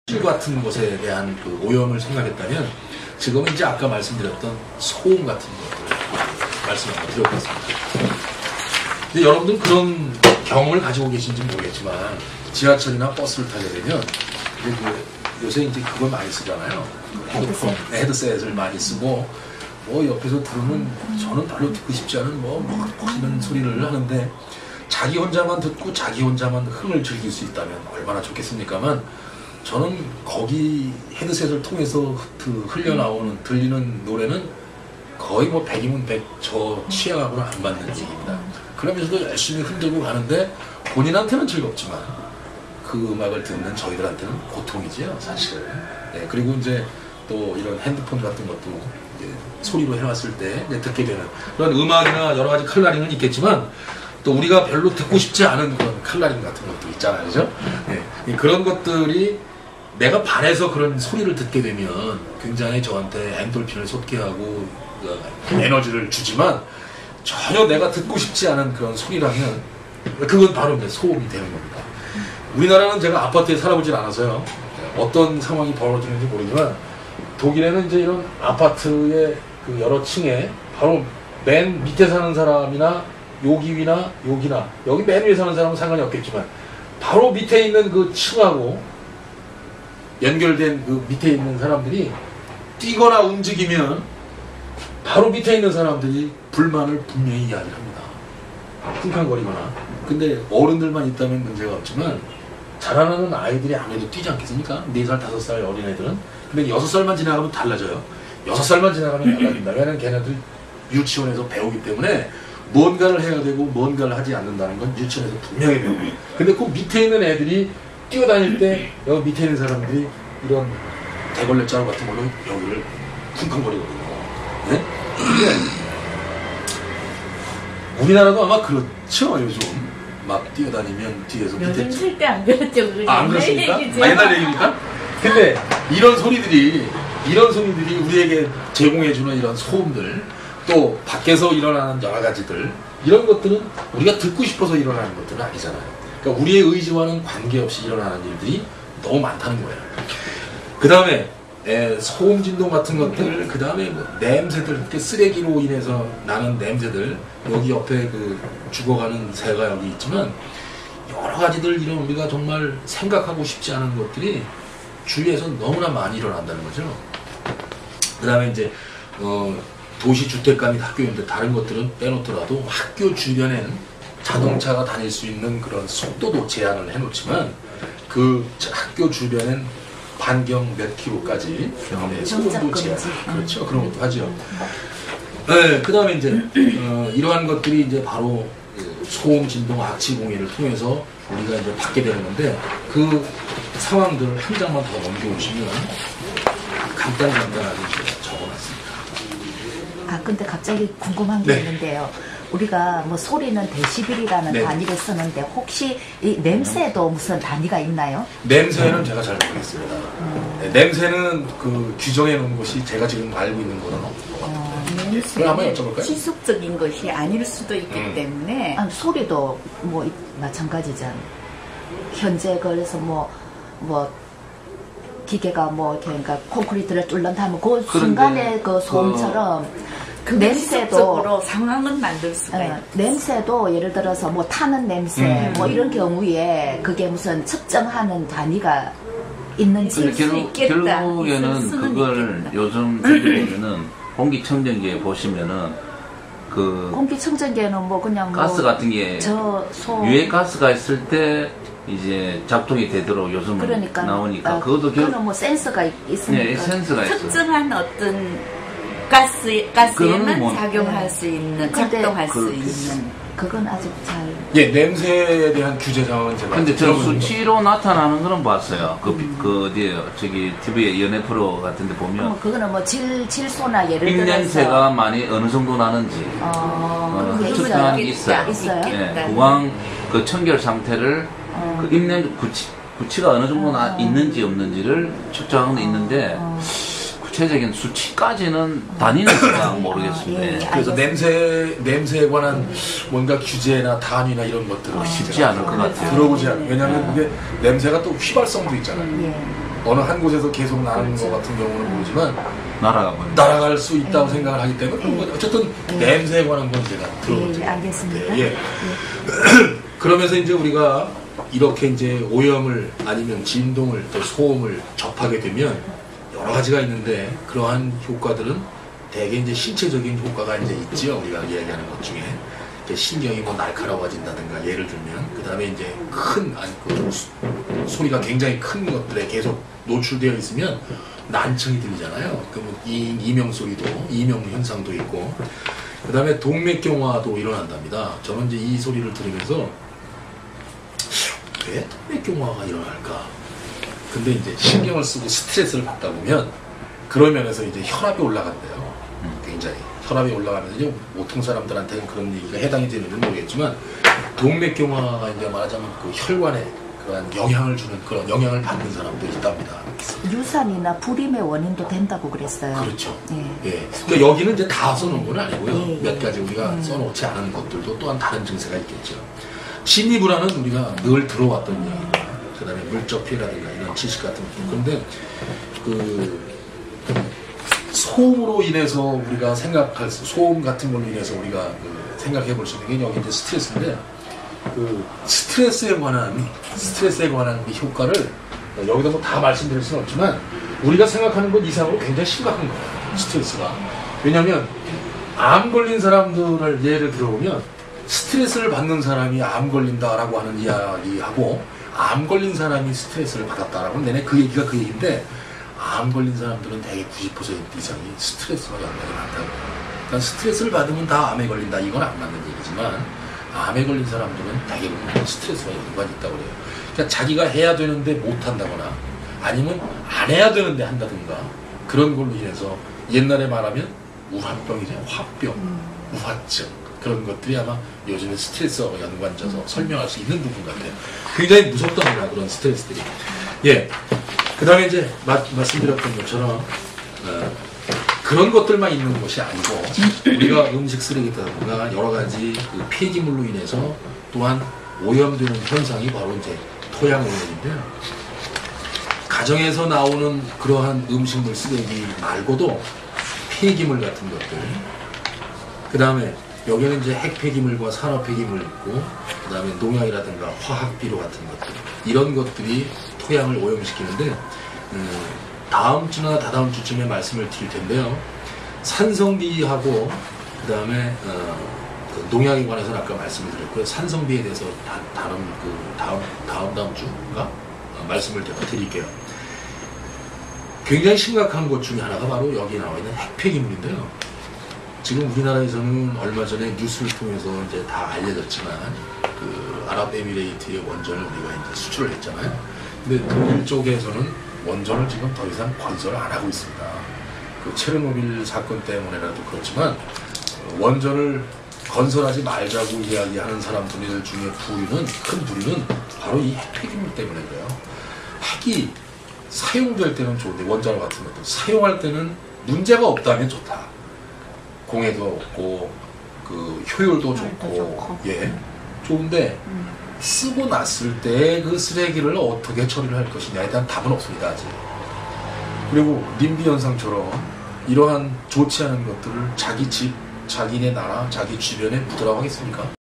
실 같은 것에 대한 그 오염을 생각했다면 지금은 이제 아까 말씀드렸던 소음 같은 것들 말씀 한번 드려보겠습니다. 근데 여러분들 그런 경험을 가지고 계신지 모르겠지만 지하철이나 버스를 타게 되면 요새 이제 그걸 많이 쓰잖아요. 헤드셋을 많이 쓰고 옆에서 들으면 저는 별로 듣고 싶지 않은 뭐 이런 소리를 하는데 자기 혼자만 듣고 자기 혼자만 흥을 즐길 수 있다면 얼마나 좋겠습니까만 저는 거기 헤드셋을 통해서 흘려나오는 들리는 노래는 거의 뭐 100이면 100 저 취향하고는 안 맞는 얘기입니다. 그러면서도 열심히 흔들고 가는데 본인한테는 즐겁지만 그 음악을 듣는 저희들한테는 고통이지요, 사실. 네, 그리고 이제 또 이런 핸드폰 같은 것도 소리로 해놨을 때 듣게 되는 그런 음악이나 여러 가지 컬러링은 있겠지만 또 우리가 별로 듣고 싶지 않은 그런 컬러링 같은 것도 있잖아요, 그죠? 네, 그런 것들이 내가 반해서 그런 소리를 듣게 되면 굉장히 저한테 엔돌핀을 솟게 하고 에너지를 주지만 전혀 내가 듣고 싶지 않은 그런 소리라면 그건 바로 이제 소음이 되는 겁니다. 우리나라는 제가 아파트에 살아보진 않아서요. 어떤 상황이 벌어지는지 모르지만 독일에는 이제 이런 아파트의 그 여러 층에 바로 맨 밑에 사는 사람이나 여기 위나 여기나 여기 맨 위에 사는 사람은 상관이 없겠지만 바로 밑에 있는 그 층하고 연결된 그 밑에 있는 사람들이 뛰거나 움직이면 바로 밑에 있는 사람들이 불만을 분명히 이야기를 합니다. 쿵쾅거리거나. 근데 어른들만 있다면 문제가 없지만 자라나는 아이들이 아무래도 뛰지 않겠습니까? 4살, 5살 어린애들은. 근데 6살만 지나가면 달라져요. 6살만 지나가면 달라진다. 왜냐면 걔네들 유치원에서 배우기 때문에 뭔가를 해야 되고 뭔가를 하지 않는다는 건 유치원에서 분명히 배워요. 근데 그 밑에 있는 애들이 뛰어다닐 때 여기 밑에 있는 사람들이 이런 대걸레 자루 같은 걸로 여기를 쿵쾅거리거든요. 네? 근데 우리나라도 아마 그렇죠, 요즘. 막 뛰어다니면 뒤에서 밑에. 요즘 절대 안 그렇죠. 안 그렇습니까? 옛날 얘기입니까? 근데 이런 소리들이 우리에게 제공해주는 이런 소음들, 또 밖에서 일어나는 여러 가지들, 이런 것들은 우리가 듣고 싶어서 일어나는 것들은 아니잖아요. 그러니까 우리의 의지와는 관계없이 일어나는 일들이 너무 많다는 거예요. 그 다음에 소음 진동 같은 것들, 그 다음에 뭐 냄새들, 쓰레기로 인해서 나는 냄새들, 여기 옆에 그 죽어가는 새가 여기 있지만 여러 가지들 이런 우리가 정말 생각하고 싶지 않은 것들이 주위에서 너무나 많이 일어난다는 거죠. 그 다음에 이제 도시 주택가 및 학교인데 다른 것들은 빼놓더라도 학교 주변엔 자동차가 다닐 수 있는 그런 속도도 제한을 해놓지만 그 학교 주변엔 반경 몇 킬로까지 소음도 제한, 그렇죠, 그런 것도 하죠. 네, 그 다음에 이제 이러한 것들이 이제 바로 소음 진동 악취 공해를 통해서 우리가 이제 받게 되는 건데 그 상황들 한 장만 더 넘겨오시면 간단하게 적어놨습니다. 아, 근데 갑자기 궁금한 게 있는데요. 우리가 뭐 소리는 데시벨이라는 단위를 쓰는데 혹시 이 냄새도 무슨 단위가 있나요? 냄새는 제가 잘 모르겠습니다. 네, 냄새는 그 규정해 놓은 것이 제가 지금 알고 있는 거는 없는 것 같아요. 그걸 한번 여쭤볼까요? 지속적인 것이 아닐 수도 있기 때문에 소리도 뭐 마찬가지잖아요. 현재 그래서 뭐 기계가 뭐 그러니까 콘크리트를 뚫는다면 그 순간에 그 소음처럼 그 냄새도 상황은 만들 수가 있어요. 냄새도 예를 들어서 뭐 타는 냄새 뭐 이런 경우에 그게 무슨 측정하는 단위가 있는지 결국에는 그걸 요즘 보면은 공기청정기에 보시면은 그 공기청정기에는 뭐 그냥 가스 같은 게 유해 가스가 있을 때 이제 작동이 되도록 요즘은 그러니까, 나오니까 그것도 그거는 뭐 센서가 있으니까 네, 센서가 있어요. 특정한 어떤 가스에만 뭐, 작용할 수 있는, 작동할 수 있는. 그건 아직 잘. 예, 냄새에 대한 규제 상황은 제가. 근데 저 수치로 나타나는 거는 봤어요. 어디에요? 저기 TV에 연예 프로 같은데 보면. 그거는 뭐 질소나 예를 들어서. 입냄새가 많이 어느 정도 나는지. 측정하는 게 있어요. 네, 구강 그 청결 상태를 그 입냄 구치가 어느 정도 있는지 없는지를 측정하는 게 있는데. 구체적인 수치까지는 단위는 제가 모르겠습니다. 그래서 냄새에 관한 뭔가 규제나 단위나 이런 것들은 쉽지 않을 것 같아요. 들어보지 않아요. 왜냐하면 그게 냄새가 또 휘발성도 있잖아요. 어느 한 곳에서 계속 나는 것 같은 경우는 모르지만 날아갈 수 있다고 생각을 하기 때문에 어쨌든 냄새에 관한 건 제가 들어보죠. 알겠습니다. 예. 그러면서 이제 우리가 이렇게 이제 오염을 아니면 진동을 또 소음을 접하게 되면 여러 가지가 있는데 그러한 효과들은 대개 이제 신체적인 효과가 이제 있죠. 우리가 이야기하는 것 중에 신경이 뭐 날카로워진다든가 예를 들면 그 다음에 이제 소리가 굉장히 큰 것들에 계속 노출되어 있으면 난청이 들리잖아요. 그 뭐 이명 소리도 이명 현상도 있고 그 다음에 동맥경화도 일어난답니다. 저는 이제 이 소리를 들으면서 왜 동맥경화가 일어날까? 근데 이제 신경을 쓰고 스트레스를 받다 보면 그런 면에서 이제 혈압이 올라간대요. 굉장히 혈압이 올라가면서 이제 보통 사람들한테는 그런 얘기가 해당이 되는지 모르겠지만 동맥경화가 이제 말하자면 그 혈관에 그런 영향을 주는 그런 영향을 받는 사람도 있답니다. 유산이나 불임의 원인도 된다고 그랬어요. 그렇죠. 예. 그러니까 여기는 이제 다 써놓은 건 아니고요. 몇 가지 우리가 써놓지 않은 것들도 또한 다른 증세가 있겠죠. 심리불안은 우리가 늘 들어왔던 얘기입니다. 그 다음에 물적 피해라든가 이런 지식 같은 것들. 그런데 소음으로 인해서 우리가 소음 같은 걸로 인해서 우리가 생각해 볼 수 있는 게 여기 이제 스트레스인데 스트레스에 관한 그 효과를 여기다 뭐 다 말씀드릴 수는 없지만 우리가 생각하는 것 이상으로 굉장히 심각한 거예요. 스트레스가. 왜냐하면 암 걸린 사람들을 예를 들어보면 스트레스를 받는 사람이 암 걸린다라고 하는 이야기하고 암 걸린 사람이 스트레스를 받았다라고 내내 그 얘기가 그 얘기인데 암 걸린 사람들은 대개 90% 이상이 스트레스와 연관이 많다고. 그러니까 스트레스를 받으면 다 암에 걸린다 이건 안 맞는 얘기지만 암에 걸린 사람들은 대개는 스트레스와 연관이 있다고 그래요. 그러니까 자기가 해야 되는데 못한다거나 아니면 안 해야 되는데 한다든가 그런 걸로 인해서 옛날에 말하면 우화병이죠. 화병, 우화증 그런 것들이 아마 요즘에 스트레스와 연관져서 설명할 수 있는 부분 같아요. 굉장히 무섭답니다. 그런 스트레스들이. 예. 그 다음에 이제 말씀드렸던 것처럼 그런 것들만 있는 것이 아니고 우리가 음식 쓰레기라든가 여러 가지 그 폐기물로 인해서 또한 오염되는 현상이 바로 이제 토양 오염인데요. 가정에서 나오는 그러한 음식물 쓰레기 말고도 폐기물 같은 것들, 그 다음에 여기는 이제 핵 폐기물과 산업 폐기물 있고, 그 다음에 농약이라든가 화학 비료 같은 것들, 이런 것들이 토양을 오염시키는데 다음 주나 다다음 주쯤에 말씀을 드릴 텐데요. 산성비하고 그 다음에 농약에 관해서는 아까 말씀을 드렸고요. 산성비에 대해서 다음 주인가 말씀을 드릴게요. 굉장히 심각한 것 중에 하나가 바로 여기 나와 있는 핵폐기물인데요. 지금 우리나라에서는 얼마 전에 뉴스를 통해서 이제 다 알려졌지만 그 아랍에미레이트의 원전을 우리가 이제 수출을 했잖아요. 근데 독일 쪽에서는 원전을 지금 더 이상 건설을 안 하고 있습니다. 그 체르노빌 사건 때문에라도 그렇지만 원전을 건설하지 말자고 이야기하는 사람들 중에 큰 부류는 바로 이 핵폐기물 때문에 그래요. 핵이 사용될 때는 좋은데 원자로 같은 것도 사용할 때는 문제가 없다면 좋다. 공해도 없고 그 효율도 좋고 예 좋은데 쓰고 났을 때 그 쓰레기를 어떻게 처리를 할 것이냐에 대한 답은 없습니다. 아직. 그리고 님비 현상처럼 이러한 좋지 않은 것들을 자기 집, 자기네 나라, 자기 주변에 묻으라고 하겠습니까?